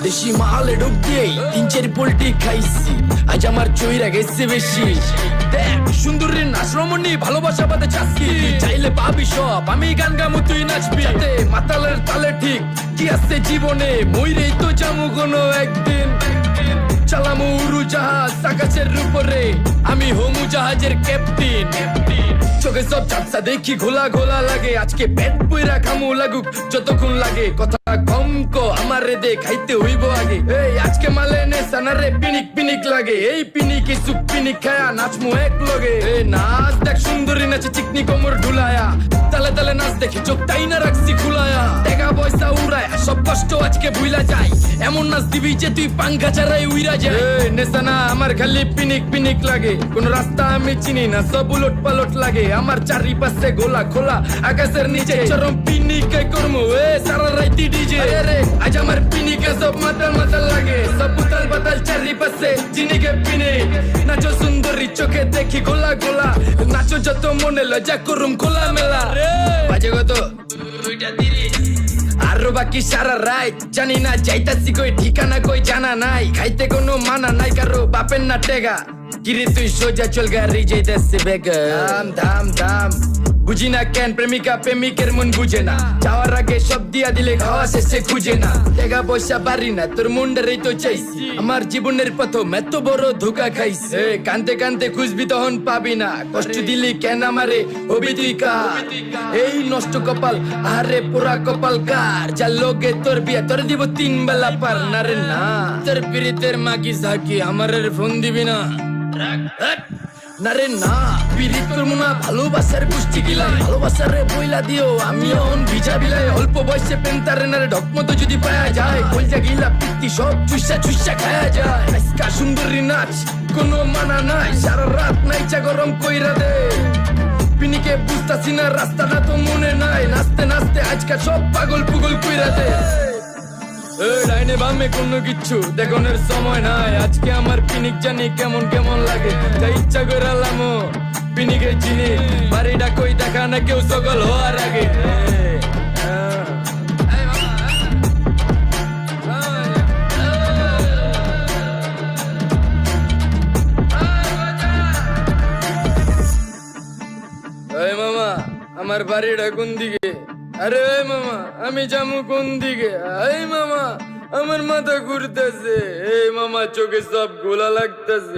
দেশি মালে ডুব দিয়েই 3-4 পোল্টি খাইছি, আজ আমার চইরা গেছে বেশি। দেখ সুন্দরীর নাচ রমণী, ভালোবাসা বাদে চাচ্ছি, চাইলে পাবি সব, আমি গান গামু তুই নাচবি। মাতালের তালে ঠিক কি আছে জীবনে, মইরেই তো যামু কোনো একদিন। চালামু উড়োজাহাজ আকাশের উপরে, আমি হমু জাহাজের ক্যাপ্টেন। চোখে সব ঝাপসা দেখি ঘোলা ঘোলা লাগে, আজকে পেট পুইরা খামু লাগুক যতক্ষণ লাগে। কথা কম কো আমারে দে খাইতে হইব আগে, এই আজকে মালে নে সানারে পিনিক পিনিক লাগে। এই পিনিকে সুপ পিনিক খায়া নাচমু এক লগে। এই নাচ দেখ সুন্দরী নাচে চিকনি কোমর ঢুলায়া, তালে তালে নাচ দেখে চোখ তাই না রাখছি খুলায়া। টাকা পয়সা উড়ায় সব কষ্ট আজকে ভুইলা যায়, এমন নাচ দিবি যে তুই পাঙ্খা ছাড়াই উইরা যায়। নেশানা আমার খালি পিনিক পিনিক লাগে, কোন রাস্তা আমি চিনি না, সব উলট পালট লাগে। আমার চারিপাশে গোলা খোলা আকাশের নিচে, চরম পিনিকে করমু সারা রাইতি ডিজে। রে আজ আমার পিনিকে সব মাতাল মাতাল লাগে, সব উতাল বাতাল চারিপাশে চিনিকে পিনিক। নাচো সুন্দরী চোখে দেখি গোলা গোলা, নাচো যত মনে লজ্জা করুম খোলা মেলা। বাজে কত 2:30, আরো বাকি সারা রাত জানি না যাইতাছি কই, ঠিকানা কই জানা নাই, খাইতে কোনো মানা নাই কারো বাপের না টেগা। কিরে তুই সোজা চল গাড়ি যাইতাছে বেগা, দাম দাম দাম বুঝি না কেন প্রেমিকা প্রেমিকের মন বুঝে না। যাওয়ার আগে সব দিয়া দিলে খাওয়া শেষে খুঁজে না। টাকা পয়সা বাড়ি না তোর মুন্ডারেই তো চাইছি, আমার জীবনের প্রথম এত বড় ধোকা খাইছে। কানতে কানতে খুঁজবি তখন পাবি না, কষ্ট দিলি কেন আমারে হবি তুই কার। এই নষ্ট কপাল আরে পুরা কপাল কার, যার লোকে তোর বিয়া তোর দিব 3 বেলা পার। না রে না তোর পিরিতের মাগি সাকি আমারের ফোন দিবি না। না রে না পিরিত করবো না, ভালোবাসার পুষ্টি গিলাই, ভালোবাসারে বইলা দিও আমি অন ভিজা বিলাই। অল্প বয়সে পেন্তারে নারে ঢকমতো যদি পায়া যায়, কলজা গিলা পিত্তি সব চুষা চুষা খায়া যায়। আজকা সুন্দরী নাচ কোনো মানা নাই, সারা রাত নাইচা গরম কইরা দে। পিনিকে বুঝতাছি না রাস্তাটা তো মনে নাই, নাচতে নাচতে আজকা সব পাগল পুগল কইরা দে। ডাইনে বামে কোনো কিচ্ছু দেখনের সময় নাই, আজকে আমার পিনিক জানি কেমন কেমন লাগে। তাই ইচ্ছা করে লামো পিনিকে চিনি, বাড়িটা কই দেখা না কেউ সকল হওয়ার আগে। এই মামা আমার বাড়িটা কোন দিকে? আরে মামা আমি যামু কোন দিকে? এই মামা আমার মাথা ঘুরতেছে, এই মামা চোখে সব গোলা লাগতেছে।